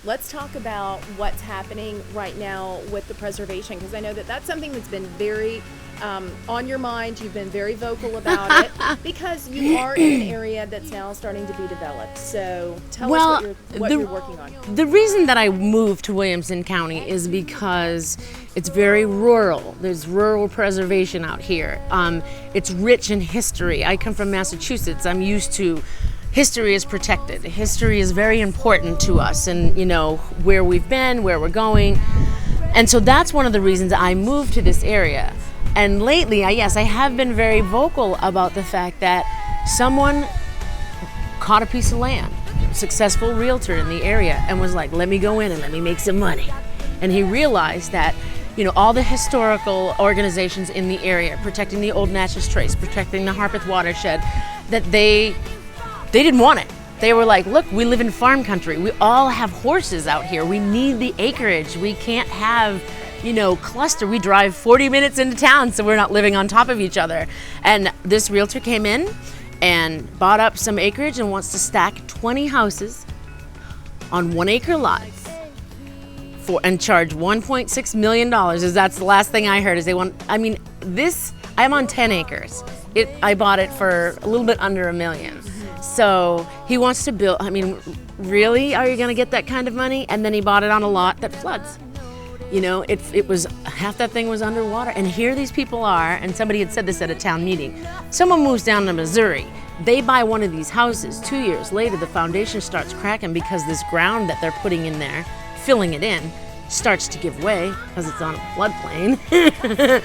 Let's talk about what's happening right now with the preservation, because I know that that's something that's been very on your mind. You've been very vocal about it because you are in an area that's now starting to be developed. So tell us what you're working on. The reason that I moved to Williamson County is because it's very rural. There's rural preservation out here. It's rich in history. I come from Massachusetts. I'm used to history is protected. History is very important to us, and where we've been, where we're going. And so that's one of the reasons I moved to this area. And lately, I have been very vocal about the fact that someone caught a piece of land, successful realtor in the area, and was like, let me go in and let me make some money. And he realized that all the historical organizations in the area, protecting the Old Natchez Trace, protecting the Harpeth watershed, that they didn't want it. They were like, look, we live in farm country. We all have horses out here. We need the acreage. We can't have, cluster. We drive 40 minutes into town, so we're not living on top of each other. And this realtor came in and bought up some acreage and wants to stack 20 houses on 1 acre lots and charge $1.6 million. That's the last thing I heard is they want, I'm on 10 acres. I bought it for a little bit under $1 million. So he wants to build, really, are you going to get that kind of money? And then he bought it on a lot that floods. It was, half that thing was underwater. And here these people are, and somebody had said this at a town meeting. Someone moves down to Missouri. They buy one of these houses. 2 years later, the foundation starts cracking because this ground that they're putting in there, filling it in, starts to give way because it's on a floodplain.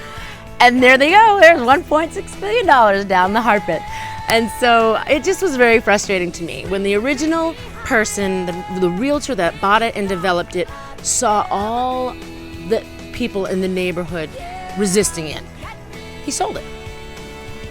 And there they go. There's $1.6 million down the Harpeth. And so it just was very frustrating to me when the original person, the realtor that bought it and developed it, saw all the people in the neighborhood resisting it. He sold it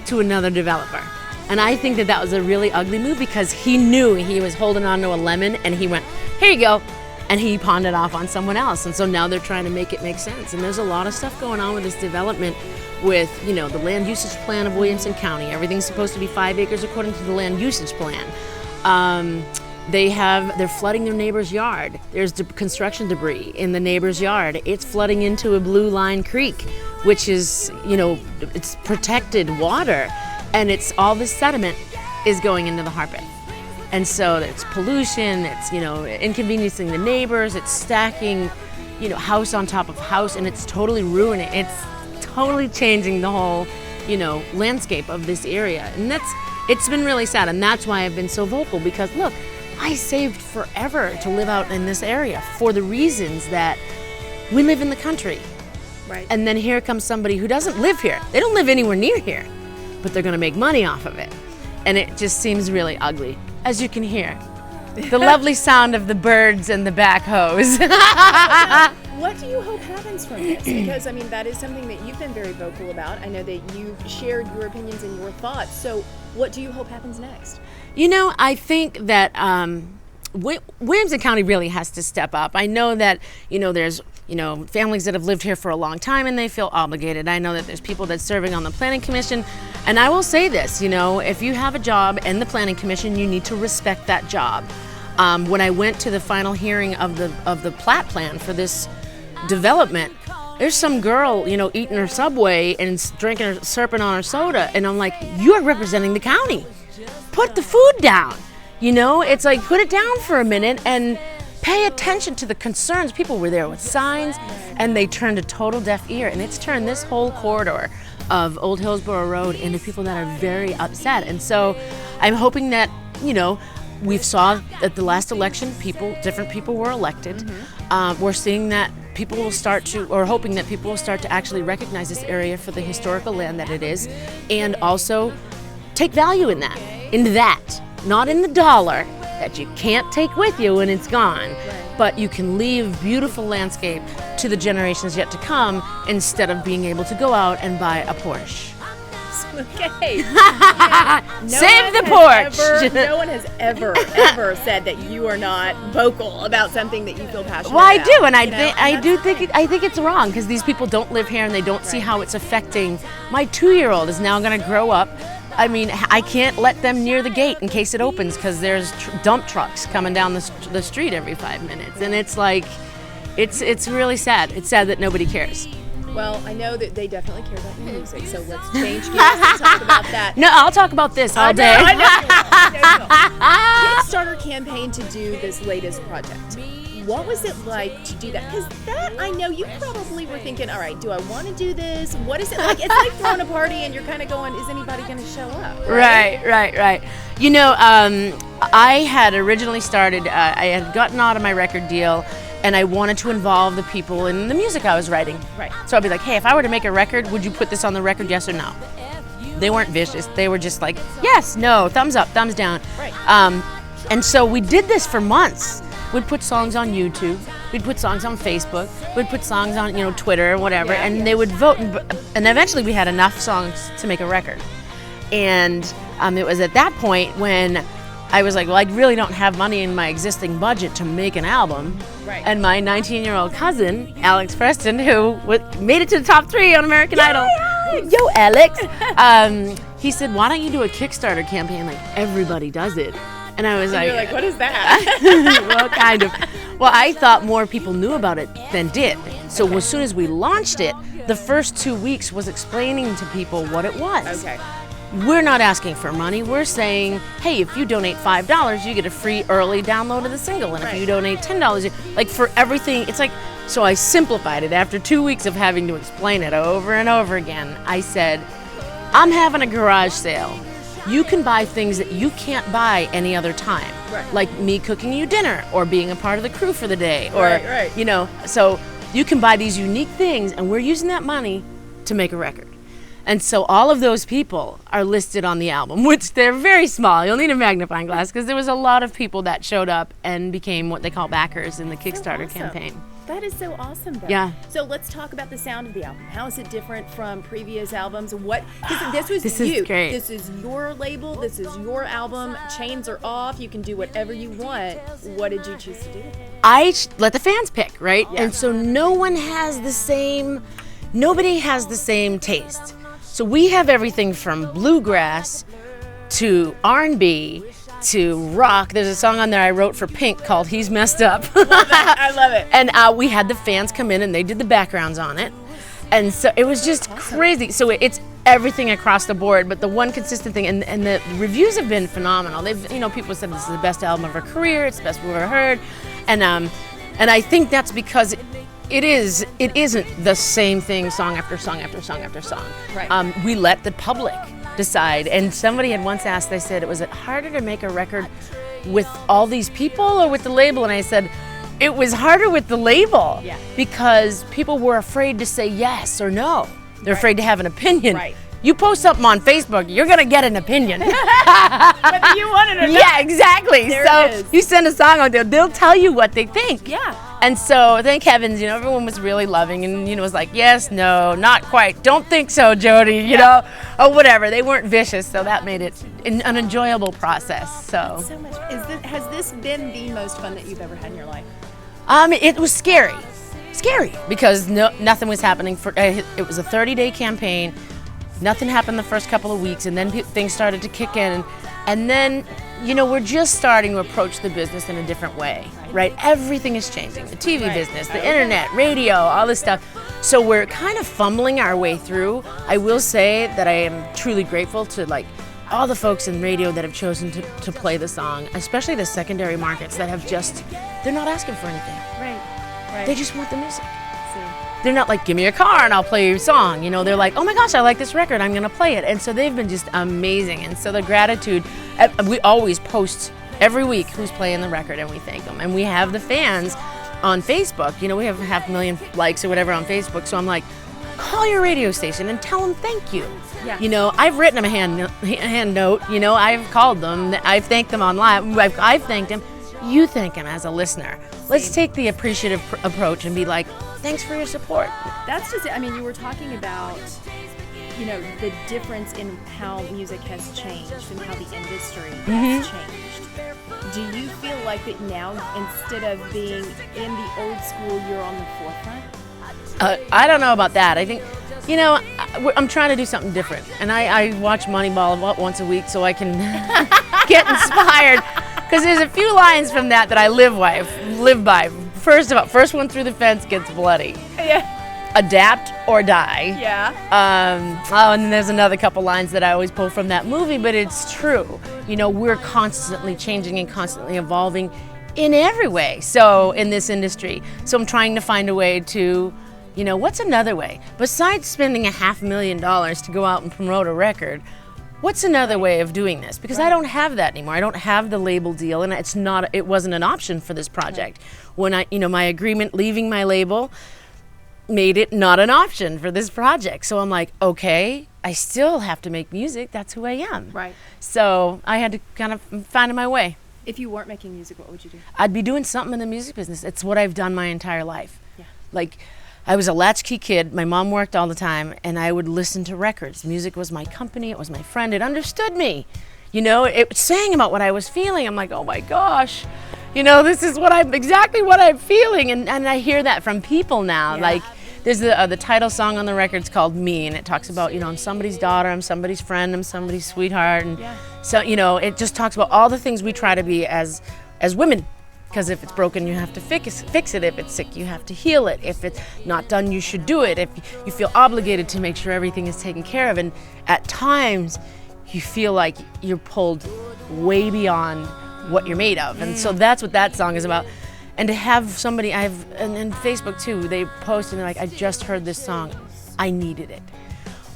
to another developer. And I think that was a really ugly move because he knew he was holding on to a lemon, and he went, here you go. And he pawned it off on someone else. And so now they're trying to make it make sense. And there's a lot of stuff going on with this development with, the land usage plan of Williamson County. Everything's supposed to be 5 acres according to the land usage plan. They're flooding their neighbor's yard. There's construction debris in the neighbor's yard. It's flooding into a Blue Line Creek, which is, it's protected water. And it's all this sediment is going into the Harpeth. And so there's pollution, it's, inconveniencing the neighbors, it's stacking, house on top of house, and it's totally ruining it. It's totally changing the whole, landscape of this area. And it's been really sad. And that's why I've been so vocal, because look, I saved forever to live out in this area for the reasons that we live in the country. Right. And then here comes somebody who doesn't live here. They don't live anywhere near here, but they're going to make money off of it. And it just seems really ugly. As you can hear, the lovely sound of the birds and the backhoes. What do you hope happens from this? Because, that is something that you've been very vocal about. I know that you've shared your opinions and your thoughts. So what do you hope happens next? I think that Williamson County really has to step up. I know that, there's families that have lived here for a long time and they feel obligated. I know that there's people that's serving on the Planning Commission. And I will say this, if you have a job in the Planning Commission, you need to respect that job. When I went to the final hearing of the plat plan for this development, there's some girl, eating her Subway and drinking or slurping on her soda. And I'm like, you are representing the county. Put the food down. It's like, put it down for a minute and pay attention to the concerns. People were there with signs, and they turned a total deaf ear. And it's turned this whole corridor of Old Hillsborough Road into people that are very upset. And so I'm hoping that, we saw at the last election, different people were elected. Mm-hmm. We're seeing that people will start to, or hoping that people will start to actually recognize this area for the historical land that it is, and also take value in that, not in the dollar that you can't take with you when it's gone, but you can leave beautiful landscape to the generations yet to come instead of being able to go out and buy a Porsche. Okay. Save the Porsche. No one has ever said that you are not vocal about something that you feel passionate about. Well, I about. do, and I think it's wrong because these people don't live here and they don't see how it's affecting. My 2-year-old is now going to grow up I mean, I can't let them near the gate in case it opens because there's dump trucks coming down the street every 5 minutes. And it's like, it's really sad. It's sad that nobody cares. Well, I know that they definitely care about your music, so let's change gears and talk about that. No, I'll talk about this all day. I know you will. Kickstarter campaign to do this latest project. What was it like to do that? Because that, I know you probably were thinking, all right, do I want to do this? What is it like? It's like throwing a party and you're kind of going, is anybody going to show up? Right. You know, I had originally started, I had gotten out of my record deal, and I wanted to involve the people in the music I was writing. Right. So I'd be like, hey, if I were to make a record, would you put this on the record, yes or no? They weren't vicious. They were just like, yes, no, thumbs up, thumbs down. Right. And so we did this for months. We'd put songs on YouTube. We'd put songs on Facebook. We'd put songs on, Twitter or whatever, and they would vote. And eventually we had enough songs to make a record. And it was at that point when I was like, well, I really don't have money in my existing budget to make an album. Right. And my 19-year-old cousin, Alex Preston, who made it to the top 3 on American Idol. Alex! Yo, Alex! He said, why don't you do a Kickstarter campaign like everybody does it? And I was You're like, what is that? Well, kind of. Well, I thought more people knew about it than did. So as soon as we launched it, the first 2 weeks was explaining to people what it was. Okay. We're not asking for money. We're saying, hey, if you donate $5, you get a free early download of the single. And if you donate $10, like for everything, it's like, so I simplified it. After 2 weeks of having to explain it over and over again, I said, I'm having a garage sale. You can buy things that you can't buy any other time. Right. Like me cooking you dinner or being a part of the crew for the day. Or, Right. So you can buy these unique things, and we're using that money to make a record. And so all of those people are listed on the album, which they're very small. You'll need a magnifying glass because there was a lot of people that showed up and became what they call backers in the Kickstarter campaign. That is so awesome, though. Yeah. So let's talk about the sound of the album. How is it different from previous albums? This was This you. is great. This is your label. This is your album. Chains are off. You can do whatever you want. What did you choose to do? I let the fans pick, right? Yeah. And so nobody has the same taste. So we have everything from bluegrass to R&B to rock. There's a song on there I wrote for Pink called He's Messed Up. I love it. And we had the fans come in and they did the backgrounds on it. And so it was just crazy. So it's everything across the board, but the one consistent thing, and the reviews have been phenomenal. People said this is the best album of our career, it's the best we've ever heard. And I think that's because it isn't the same thing song after song after song after song. Right. We let the public decide. And somebody had once asked, they said, was it harder to make a record with all these people or with the label? And I said, it was harder with the label. Yeah. Because people were afraid to say yes or no. They're afraid to have an opinion. Right. You post something on Facebook, you're gonna get an opinion. Whether you want it or not. Yeah, exactly. There So it is. you send a song out there, they'll tell you what they think. Yeah. And so thank heavens, everyone was really loving and, was like, yes, no, not quite. Don't think so, Jo Dee, you know, or whatever. They weren't vicious, so that made it an enjoyable process. So much. Has this been the most fun that you've ever had in your life? It was scary because nothing was happening. It was a 30-day campaign. Nothing happened the first couple of weeks, and then things started to kick in. And then, we're just starting to approach the business in a different way, right? Everything is changing. The TV business, the internet, radio, all this stuff. So we're kind of fumbling our way through. I will say that I am truly grateful to all the folks in radio that have chosen to play the song, especially the secondary markets that have they're not asking for anything. Right. They just want the music. They're not like, give me your car and I'll play your song. They're like, oh my gosh, I like this record, I'm gonna play it. And so they've been just amazing. And so the gratitude, we always post every week who's playing the record and we thank them. And we have the fans on Facebook. We have 500,000 likes or whatever on Facebook. So I'm like, call your radio station and tell them thank you. Yeah. I've written them a hand note. I've called them. I've thanked them online. I've thanked them. You thank them as a listener. Let's take the appreciative approach and be like, thanks for your support. That's just it. I mean, you were talking about, the difference in how music has changed and how the industry has changed. Do you feel like that now, instead of being in the old school, you're on the forefront? I don't know about that. I think, I'm trying to do something different, and I watch Moneyball about once a week so I can get inspired. Because there's a few lines from that I live by. First one through the fence gets bloody. Yeah. Adapt or die. Yeah. And then there's another couple lines that I always pull from that movie, but it's true. You know, we're constantly changing and constantly evolving in every way. So in this industry, so I'm trying to find a way to, you know, what's another way besides spending $500,000 to go out and promote a record? What's another way of doing this? Because I don't have that anymore. I don't have the label deal, and it wasn't an option for this project. When my agreement leaving my label made it not an option for this project. So I'm like, okay, I still have to make music. That's who I am. Right. So I had to kind of find my way. If you weren't making music, what would you do? I'd be doing something in the music business. It's what I've done my entire life. Yeah. Like, I was a latchkey kid. My mom worked all the time, and I would listen to records. Music was my company. It was my friend. It understood me. You know, it sang about what I was feeling. I'm like, oh my gosh. You know, this is exactly what I'm feeling. And I hear that from people now. Yeah. Like, there's the title song on the record's called Me, and it talks about, you know, I'm somebody's daughter, I'm somebody's friend, I'm somebody's sweetheart. And so, you know, it just talks about all the things we try to be as women. Because if it's broken, you have to fix it. If it's sick, you have to heal it. If it's not done, you should do it. If you feel obligated to make sure everything is taken care of. And at times, you feel like you're pulled way beyond what you're made of. And so that's what that song is about. And to have somebody, and Facebook too, they post and they're like, I just heard this song, I needed it.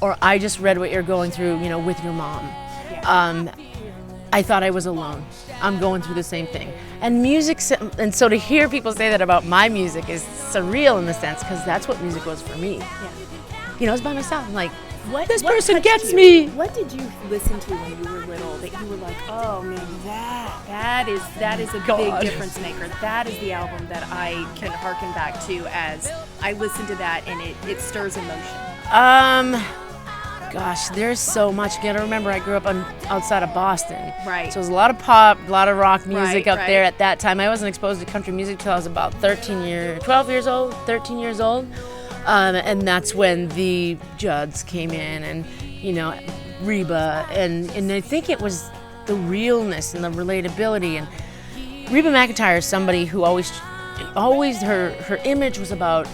Or I just read what you're going through, you know, with your mom. I thought I was alone. I'm going through the same thing. And music, and so to hear people say that about my music is surreal in the sense, because that's what music was for me. Yeah. You know, it's by myself. I'm like, What person gets you? me. What did you listen to when you were little that you were like, oh man, that is a big difference maker. That is the album that I can harken back to as I listen to that and it stirs emotion. Gosh, there's so much. You gotta remember, I grew up outside of Boston. Right. So there's a lot of pop, a lot of rock music Right, up there at that time. I wasn't exposed to country music till I was about 13 years old. And that's when the Judds came in, and, you know, Reba, and I think it was the realness and the relatability. And Reba McEntire is somebody who always her image was about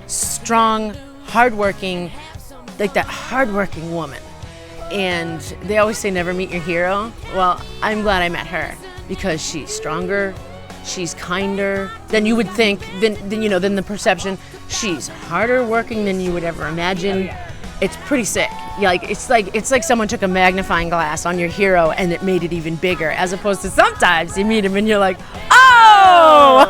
strong, hardworking, like that hardworking woman. And they always say never meet your hero. Well, I'm glad I met her, because she's stronger, she's kinder than you would think, than the perception. She's harder working than you would ever imagine. Oh, yeah. It's pretty sick. It's like someone took a magnifying glass on your hero and it made it even bigger, as opposed to sometimes you meet him and you're like, oh!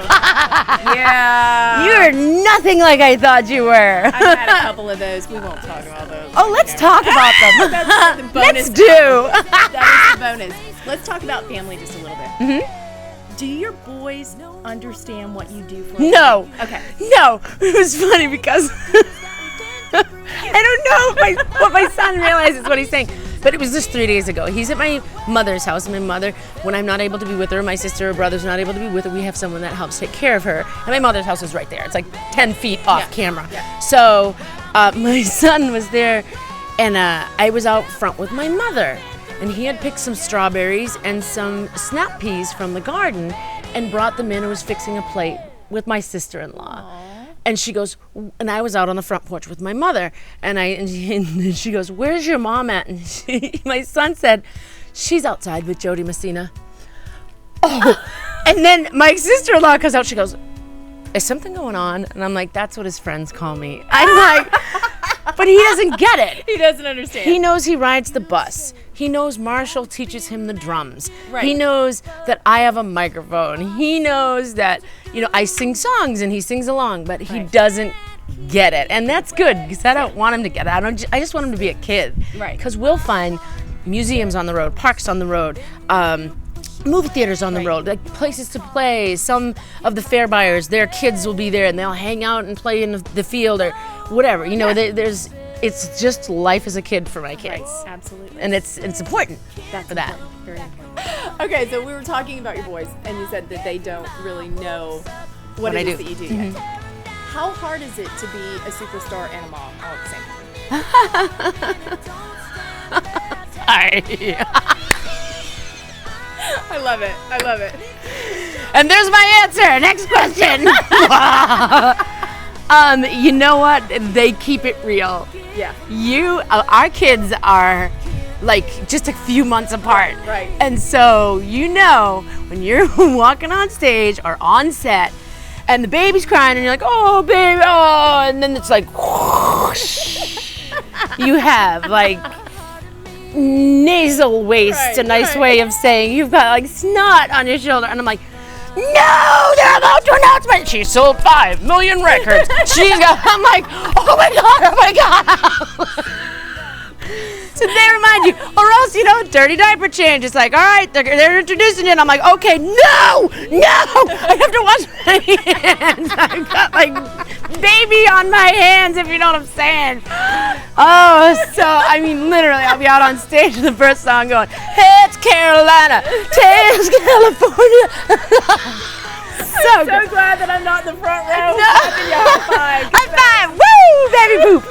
Yeah. You're nothing like I thought you were. I've had a couple of those. We won't talk about those. Oh, let's talk about them. That's the bonus. Let's do. That is the bonus. Let's talk about family just a little bit. Mm-hmm. Do your boys understand what you do for No. Okay. No. It was funny because I don't know what my son realizes what he's saying. But it was just 3 days ago. He's at my mother's house. My mother, when I'm not able to be with her, my sister or brother's not able to be with her, we have someone that helps take care of her. And my mother's house is right there. It's like 10 feet off camera. Yeah. So my son was there, and I was out front with my mother. And he had picked some strawberries and some snap peas from the garden and brought them in and was fixing a plate with my sister-in-law. Aww. And she goes, and I was out on the front porch with my mother, and she goes, where's your mom at? And my son said, she's outside with Jo Dee Messina. Oh, and then my sister-in-law comes out, she goes, is something going on? And I'm like, that's what his friends call me. I'm like, but he doesn't get it. He doesn't understand. He knows he rides the bus. He knows Marshall teaches him the drums. Right. He knows that I have a microphone. He knows that, I sing songs and he sings along, but he doesn't get it. And that's good, because I don't want him to get it. I just want him to be a kid. Right. Because we'll find museums on the road, parks on the road, movie theaters on the road, like places to play. Some of the fair buyers, their kids will be there and they'll hang out and play in the field or whatever. It's just life as a kid for my kids. Right. Absolutely. And it's important for that. Important. Very important. Okay, so we were talking about your boys, and you said that they don't really know what it is that you do yet. How hard is it to be a superstar and a mom all at the same time? I love it. I love it. And there's my answer. Next question. You know what? They keep it real. Yeah. Our kids are like just a few months apart. Right. And so, when you're walking on stage or on set and the baby's crying and you're like, oh, baby, oh, and then it's like, whoosh. You have like nasal waste, Right, a nice right. way of saying you've got like snot on your shoulder. And I'm like, no, they're about to announce me. She sold 5 million records. I'm like, oh my God. So they remind you, or else, dirty diaper change. It's like, all right, they're introducing you, and I'm like, okay, no, I have to wash my hands. I've got like baby on my hands, if you know what I'm saying. Oh, so I mean, literally, I'll be out on stage and the first song going, it's Carolina, it's California. I'm so glad that I'm not in the front row. No. High five, woo, baby boop.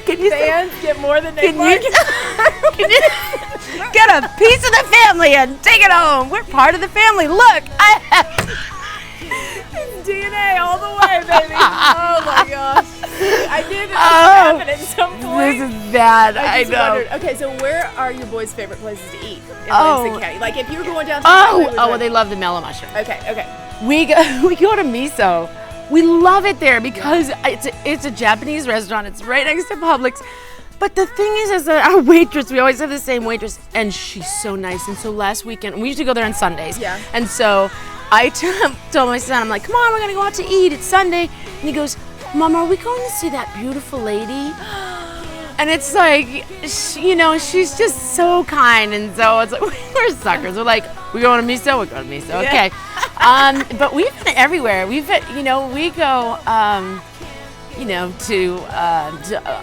Can you Fans get more than they Can like. you get a piece of the family and take it home? We're part of the family. Look, I have DNA all the way, baby. Oh my gosh. I knew that this would happen at some point. This is bad. I just know. wondered. Okay, so where are your boys' favorite places to eat in Oh. Williamson County? Like if you were going down to the highway, Oh, well, they love the mellow mushroom. Okay. We go to Miso. We love it there because it's a Japanese restaurant. It's right next to Publix. But the thing is that our waitress, we always have the same waitress, and she's so nice. And so last weekend, we used to go there on Sundays. Yeah. And so I told my son, I'm like, come on, we're going to go out to eat. It's Sunday. And he goes, Mom, are we going to see that beautiful lady? And it's like, she's just so kind. And so it's like, we're suckers. We're like, we going to Miso? We're going to Miso. Okay. But we've been everywhere. We go, to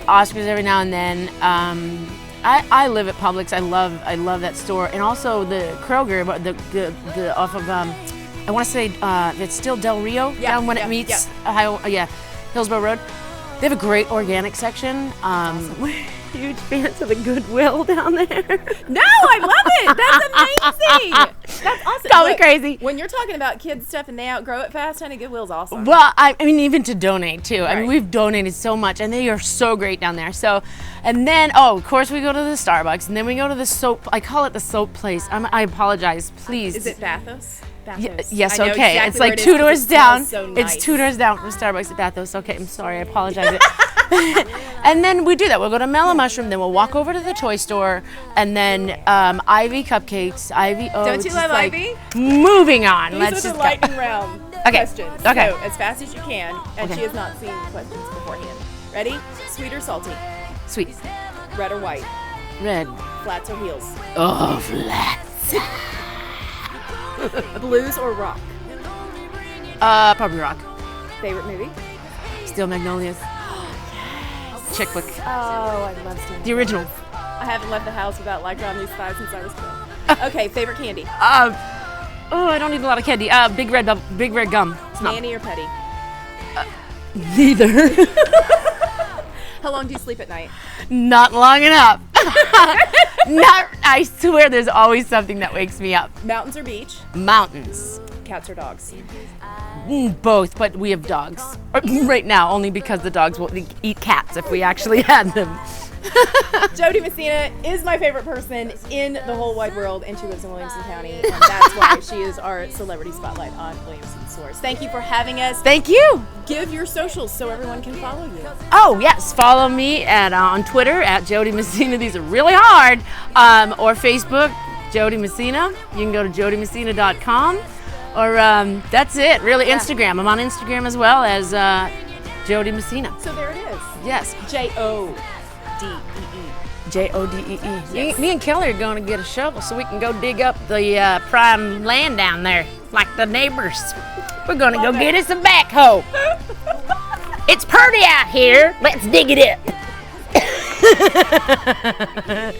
Oscars every now and then. I live at Publix. I love that store. And also the Kroger, the off of, I want to say, it's still Del Rio, down when it meets Ohio, Hillsborough Road. They have a great organic section. We're huge fans of the Goodwill down there. No, I love it. That's amazing. That's awesome. Call me Look, crazy. When you're talking about kids stuff and they outgrow it fast, honey, Goodwill's awesome. Well, I mean, even to donate too. I mean, Right. we've donated so much, and they are so great down there. So, and then, of course, we go to the Starbucks, and then we go to the soap. I call it the soap place. I apologize, please. Is it Bathos? Bathos. Yes, I know okay. exactly It's where like it is 2 'cause doors it down. smells so nice. It's 2 doors down from Starbucks at Bathos. Okay, I'm sorry. I apologize. And then we do that. We'll go to Mellow Mushroom, then we'll walk over to the toy store, and then Ivy Cupcakes. Ivy, oh, Don't you just love like, Ivy? Moving on. These Let's are just the go. lightning round questions. Okay. So, as fast as you can, and Okay. she has not seen the questions beforehand. Ready? Sweet or salty? Sweet. Red or white? Red. Flats or heels? Oh, flats. Blues or rock? Probably rock. Favorite movie? Steel Magnolias. Chick flick. Oh, I love Steve. The original. I haven't left the house without lighter on these thighs since I was 12. Okay, favorite candy? I don't eat a lot of candy. Big red gum. It's not Nanny or petty? neither. How long do you sleep at night? Not long enough. I swear there's always something that wakes me up. Mountains or beach? Mountains. Cats or dogs? Both, but we have dogs. Right now, only because the dogs will eat cats if we actually had them. Jo Dee Messina is my favorite person in the whole wide world, and she lives in Williamson County, and that's why she is our celebrity spotlight on Williamson Source. Thank you for having us. Thank you. Give your socials so everyone can follow you. Oh, yes. Follow me on Twitter at Jo Dee Messina. These are really hard. Or Facebook, Jo Dee Messina. You can go to jodymessina.com. Or that's it, really. Instagram. I'm on Instagram as well as Jo Dee Messina. So there it is. Yes. Jodee. Jodee. Yes. Me and Kelly are going to get a shovel so we can go dig up the prime land down there, like the neighbors. We're going to go get us a backhoe. It's pretty out here. Let's dig it up.